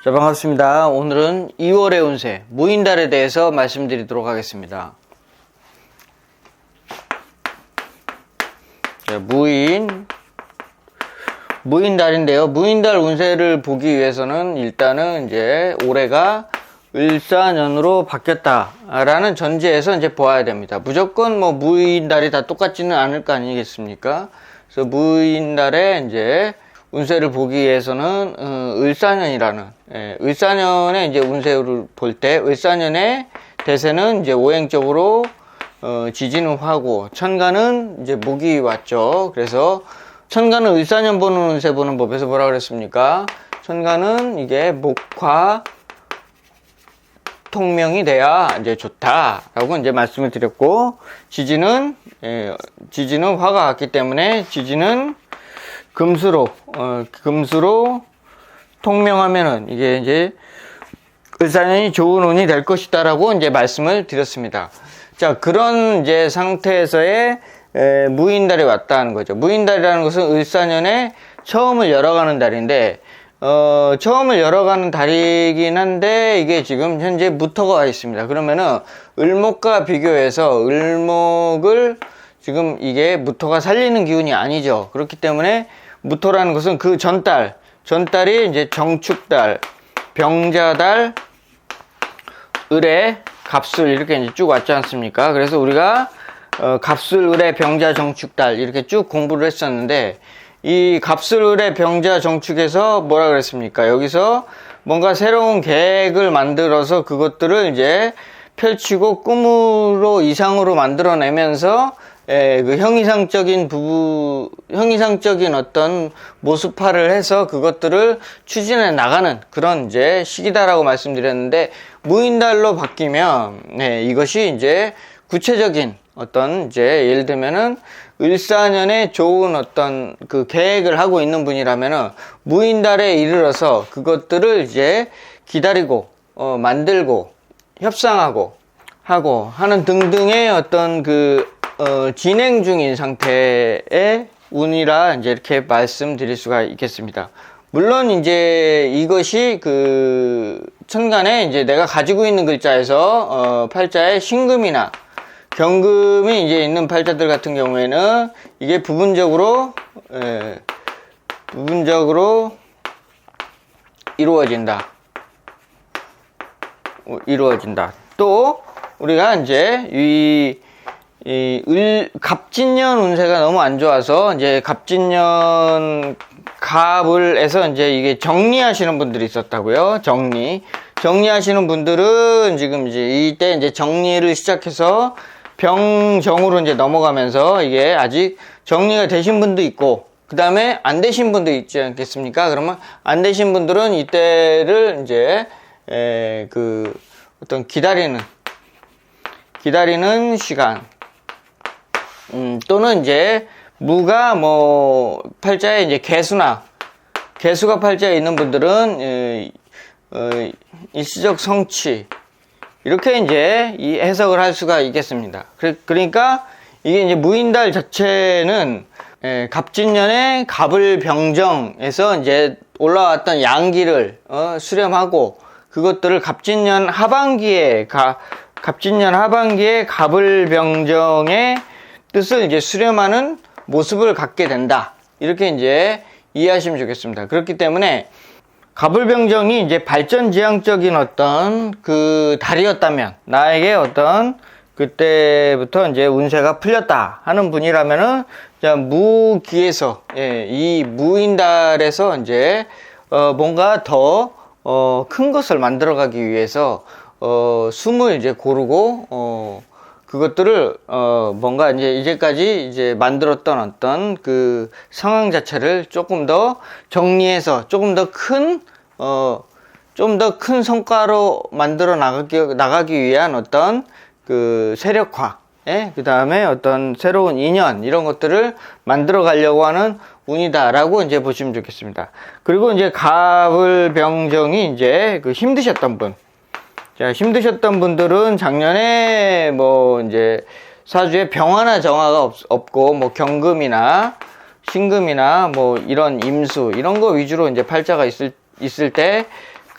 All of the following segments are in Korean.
자, 반갑습니다. 오늘은 2월의 운세, 무인달에 대해서 말씀드리도록 하겠습니다. 자, 무인달인데요. 무인달 운세를 보기 위해서는 일단은 이제 올해가 을사년으로 바뀌었다라는 전제에서 이제 보아야 됩니다. 무조건 뭐 무인달이 다 똑같지는 않을 거 아니겠습니까? 그래서 무인달에 이제 운세를 보기 위해서는 을사년이라는 을사년의 이제 운세를 볼 때 을사년의 대세는 이제 오행적으로 지지는 화고 천간은 이제 목이 왔죠. 그래서 천간은 을사년 보는 운세 보는 법에서 뭐라 그랬습니까? 천간은 이게 목화 통명이 돼야 이제 좋다라고 이제 말씀을 드렸고 지지는 화가 왔기 때문에 지지는 금수로 통명하면은 이게 이제 을사년이 좋은 운이 될 것이다라고 이제 말씀을 드렸습니다. 자, 그런 이제 상태에서의 무인달이 왔다는 거죠. 무인달이라는 것은 을사년에 처음을 열어가는 달인데, 처음을 열어가는 달이긴 한데, 이게 지금 현재 무토가 와 있습니다. 그러면은, 을목과 비교해서 을목을 지금 이게 무토가 살리는 기운이 아니죠. 그렇기 때문에, 무토라는 것은 그 전달이 이제 정축달, 병자달, 을의 갑술 이렇게 이제 쭉 왔지 않습니까? 그래서 우리가 갑술, 을의 병자, 정축달 이렇게 쭉 공부를 했었는데 이 갑술, 을의 병자, 정축에서 뭐라 그랬습니까? 여기서 뭔가 새로운 계획을 만들어서 그것들을 이제 펼치고 꿈으로 이상으로 만들어내면서 그 형이상적인 어떤 모습화를 해서 그것들을 추진해 나가는 그런 이제 시기다라고 말씀드렸는데 무인달로 바뀌면 이것이 이제 구체적인 어떤 이제 예를 들면은 을사년에 좋은 어떤 그 계획을 하고 있는 분이라면은 무인달에 이르러서 그것들을 이제 기다리고 만들고 협상하고 하고 하는 등등의 어떤 진행 중인 상태의 운이라 이제 이렇게 말씀드릴 수가 있겠습니다. 물론 이제 이것이 천간에 이제 내가 가지고 있는 글자에서 팔자에 신금이나 경금이 이제 있는 팔자들 같은 경우에는 이게 부분적으로 이루어진다. 또 우리가 이제 갑진년 운세가 너무 안 좋아서 이제 갑진년 갑을 해서 이제 이게 정리하시는 분들이 있었다고요. 정리하시는 분들은 지금 이때 이제 정리를 시작해서 병정으로 이제 넘어가면서 이게 아직 정리가 되신 분도 있고 그 다음에 안 되신 분도 있지 않겠습니까? 그러면 안 되신 분들은 이때를 이제 어떤 기다리는 시간 또는 이제 무가 팔자에 이제 개수가 팔자에 있는 분들은 일시적 성취 이렇게 이제 이 해석을 할 수가 있겠습니다. 그러니까 이게 이제 무인달 자체는 갑진년의 갑을병정에서 이제 올라왔던 양기를 수렴하고 그것들을 갑진년 하반기에 갑을병정의 뜻을 이제 수렴하는 모습을 갖게 된다. 이렇게 이제 이해하시면 좋겠습니다. 그렇기 때문에 갑을병정이 이제 발전지향적인 어떤 그 달이었다면 나에게 어떤 그때부터 이제 운세가 풀렸다 하는 분이라면은 무기에서 이 무인달에서 이제 뭔가 더 큰 것을 만들어가기 위해서 숨을 이제 고르고 그것들을 뭔가 이제까지 이제 만들었던 어떤 그 상황 자체를 조금 더 정리해서 좀 더 큰 성과로 만들어 나가기 위한 어떤 그 세력화, 그 다음에 어떤 새로운 인연 이런 것들을 만들어 가려고 하는 운이다라고 이제 보시면 좋겠습니다. 그리고 이제 갑을병정이 이제 힘드셨던 분. 자, 힘드셨던 분들은 작년에 이제 사주에 병화나 정화가 없고 경금이나 신금이나 이런 임수 이런 거 위주로 이제 팔자가 있을 때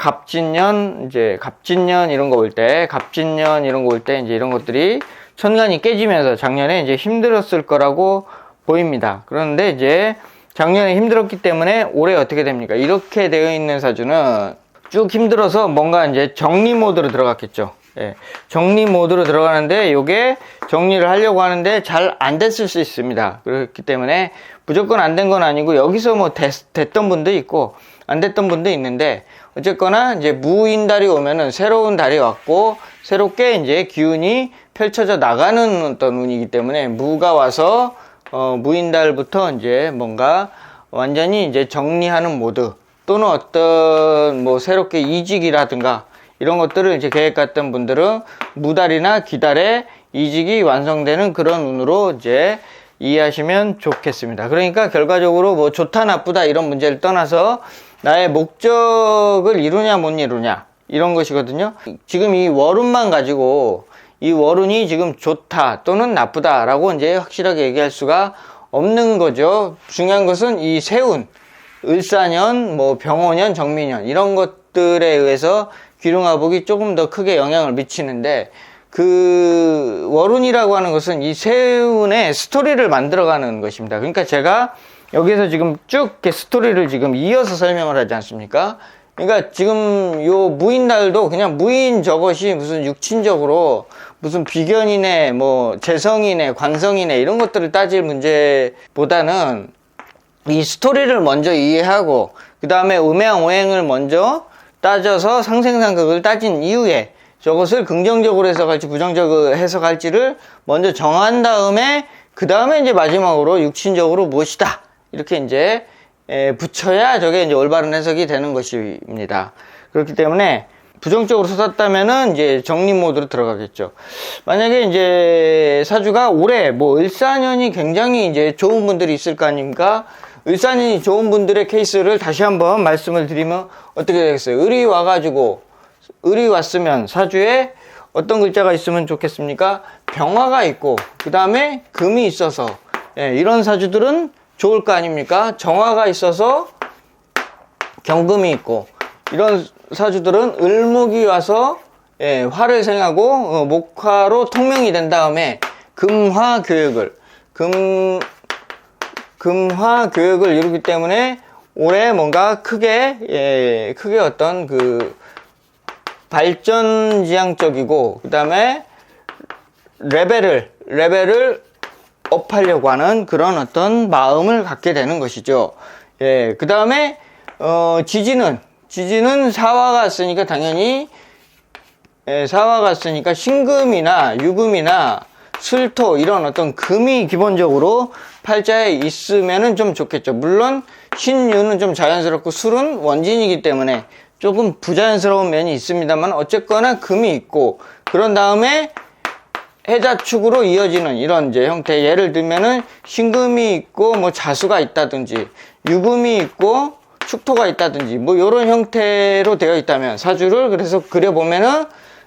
갑진년, 이제 갑진년 이런 거 올 때, 갑진년 이런 거 올 때 이제 이런 것들이 천간이 깨지면서 작년에 이제 힘들었을 거라고 보입니다. 그런데 이제 작년에 힘들었기 때문에 올해 어떻게 됩니까? 이렇게 되어 있는 사주는 쭉 힘들어서 뭔가 이제 정리 모드로 들어갔겠죠. 예, 정리 모드로 들어가는데 요게 정리를 하려고 하는데 잘 안 됐을 수 있습니다. 그렇기 때문에 무조건 안 된 건 아니고 여기서 뭐 됐던 분도 있고 안 됐던 분도 있는데 어쨌거나 이제 무인달이 오면은 새로운 달이 왔고 새롭게 이제 기운이 펼쳐져 나가는 어떤 운이기 때문에 무가 와서 무인달부터 이제 뭔가 완전히 이제 정리하는 모드 또는 어떤 뭐 새롭게 이직이라든가 이런 것들을 이제 계획했던 분들은 무달이나 기달에 이직이 완성되는 그런 운으로 이제 이해하시면 좋겠습니다. 그러니까 결과적으로 뭐 좋다 나쁘다 이런 문제를 떠나서 나의 목적을 이루냐 못 이루냐 이런 것이거든요. 지금 이 월운만 가지고 이 월운이 지금 좋다 또는 나쁘다 라고 이제 확실하게 얘기할 수가 없는 거죠. 중요한 것은 이 세운, 을사년, 뭐 병호년, 정미년 이런 것들에 의해서 귀룡화복이 조금 더 크게 영향을 미치는데 그 월운이라고 하는 것은 이 세운의 스토리를 만들어가는 것입니다. 그러니까 제가 여기서 지금 쭉 이렇게 스토리를 지금 이어서 설명을 하지 않습니까? 그러니까 지금 요 무인달도 그냥 무인 저것이 무슨 육친적으로 무슨 비견이네 뭐 재성이네 관성이네 이런 것들을 따질 문제보다는 이 스토리를 먼저 이해하고 그 다음에 음양오행을 먼저 따져서 상생상극을 따진 이후에 저것을 긍정적으로 해석할지 부정적으로 해석할지를 먼저 정한 다음에 그 다음에 이제 마지막으로 육친적으로 무엇이다 이렇게 이제 붙여야 저게 이제 올바른 해석이 되는 것입니다. 그렇기 때문에 부정적으로 쏟았다면은 이제 정리 모드로 들어가겠죠. 만약에 이제 사주가 올해 뭐 을사년이 굉장히 이제 좋은 분들이 있을 거 아닙니까? 을사년이 좋은 분들의 케이스를 다시 한번 말씀을 드리면 어떻게 되겠어요? 을이 와가지고 을이 왔으면 사주에 어떤 글자가 있으면 좋겠습니까? 병화가 있고 그 다음에 금이 있어서 이런 사주들은 좋을 거 아닙니까? 정화가 있어서 경금이 있고 이런 사주들은 을목이 와서 화를 생하고 목화로 통명이 된 다음에 금화교역을 금화교역을 이루기 때문에 올해 뭔가 크게 어떤 그 발전지향적이고 그 다음에 레벨을 업하려고 하는 그런 어떤 마음을 갖게 되는 것이죠. 그 다음에 지지는 사화가 왔으니까 당연히 사화가 왔으니까 신금이나 유금이나 술토 이런 어떤 금이 기본적으로 팔자에 있으면은 좀 좋겠죠. 물론 신유는 좀 자연스럽고 술은 원진이기 때문에 조금 부자연스러운 면이 있습니다만 어쨌거나 금이 있고 그런 다음에 해자축으로 이어지는 이런 이제 형태 예를 들면은 신금이 있고 뭐 자수가 있다든지 유금이 있고 축토가 있다든지 뭐 이런 형태로 되어 있다면 사주를 그래서 그려보면은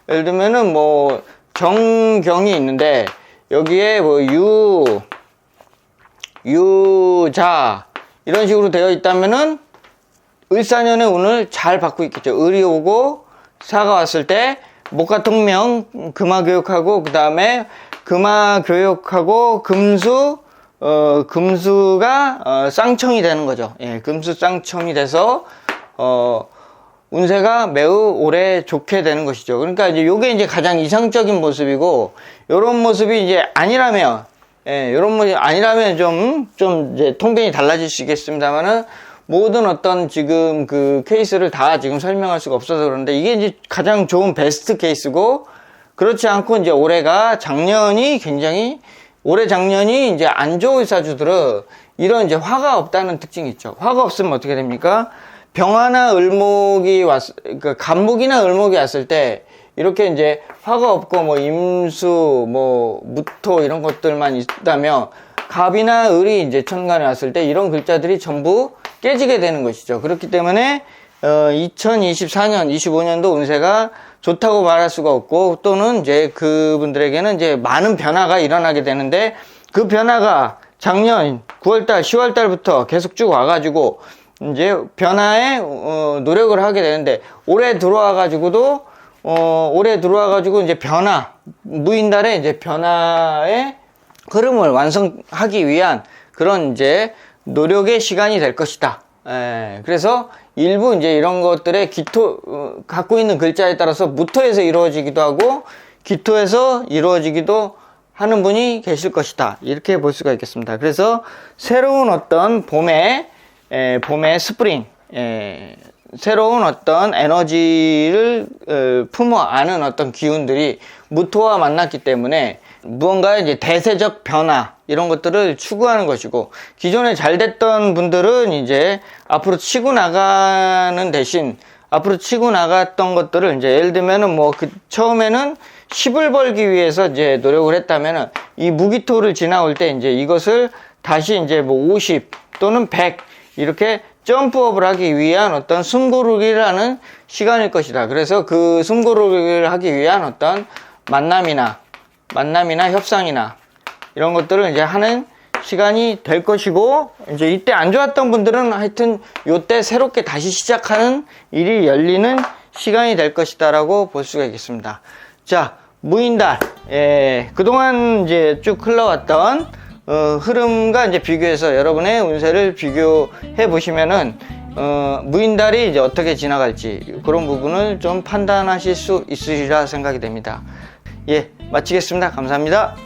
예를 들면은 뭐 정경이 있는데 여기에 뭐 유자 이런 식으로 되어 있다면은 을사년의 운을 잘 받고 있겠죠. 을이 오고 사가 왔을 때 목화통명 금화교역하고 그 다음에 금화교역하고 금수가 쌍청이 되는 거죠. 금수 쌍청이 돼서 운세가 매우 올해 좋게 되는 것이죠. 그러니까 이제 요게 이제 가장 이상적인 모습이고 요런 모습이 이제 아니라면 요런 모습이 아니라면 좀 이제 통변이 달라지시겠습니다만은 모든 어떤 지금 그 케이스를 다 지금 설명할 수가 없어서 그런데 이게 이제 가장 좋은 베스트 케이스고 그렇지 않고 이제 올해 작년이 이제 안 좋은 사주들은 이런 이제 화가 없다는 특징이 있죠. 화가 없으면 어떻게 됩니까? 병화나 을목이 그러니까 간목이나 을목이 왔을 때 이렇게 이제 화가 없고 뭐 임수, 뭐 무토 이런 것들만 있다면 갑이나 을이 이제 천간에 왔을 때 이런 글자들이 전부 깨지게 되는 것이죠. 그렇기 때문에 2024년, 25년도 운세가 좋다고 말할 수가 없고 또는 이제 그분들에게는 이제 많은 변화가 일어나게 되는데 그 변화가 작년 9월달, 10월달부터 계속 쭉 와가지고 이제 변화에 노력을 하게 되는데, 올해 들어와 가지고도 이제 무인달의 이제 변화의 흐름을 완성하기 위한 그런 이제 노력의 시간이 될 것이다. 그래서 일부 이제 이런 것들의 갖고 있는 글자에 따라서 무토에서 이루어지기도 하고 기토에서 이루어지기도 하는 분이 계실 것이다. 이렇게 볼 수가 있겠습니다. 그래서 새로운 어떤 봄의 스프링, 새로운 어떤 에너지를 품어 안은 어떤 기운들이 무토와 만났기 때문에 무언가 이제 대세적 변화 이런 것들을 추구하는 것이고, 기존에 잘 됐던 분들은 이제 앞으로 치고 나가는 대신 앞으로 치고 나갔던 것들을 이제 예를 들면은 처음에는 10을 벌기 위해서 이제 노력을 했다면은 이 무기토를 지나올 때 이제 이것을 다시 이제 50 또는 100 이렇게 점프업을 하기 위한 어떤 숨고르기를 하는 시간일 것이다. 그래서 그 숨고르기를 하기 위한 어떤 만남이나 협상이나 이런 것들을 이제 하는 시간이 될 것이고, 이제 이때 안 좋았던 분들은 하여튼 요때 새롭게 다시 시작하는 일이 열리는 시간이 될 것이다 라고 볼 수가 있겠습니다. 자, 무인달, 그동안 이제 쭉 흘러왔던 흐름과 이제 비교해서 여러분의 운세를 비교해 보시면은 무인달이 이제 어떻게 지나갈지 그런 부분을 좀 판단하실 수 있으리라 생각이 됩니다. 예, 마치겠습니다. 감사합니다.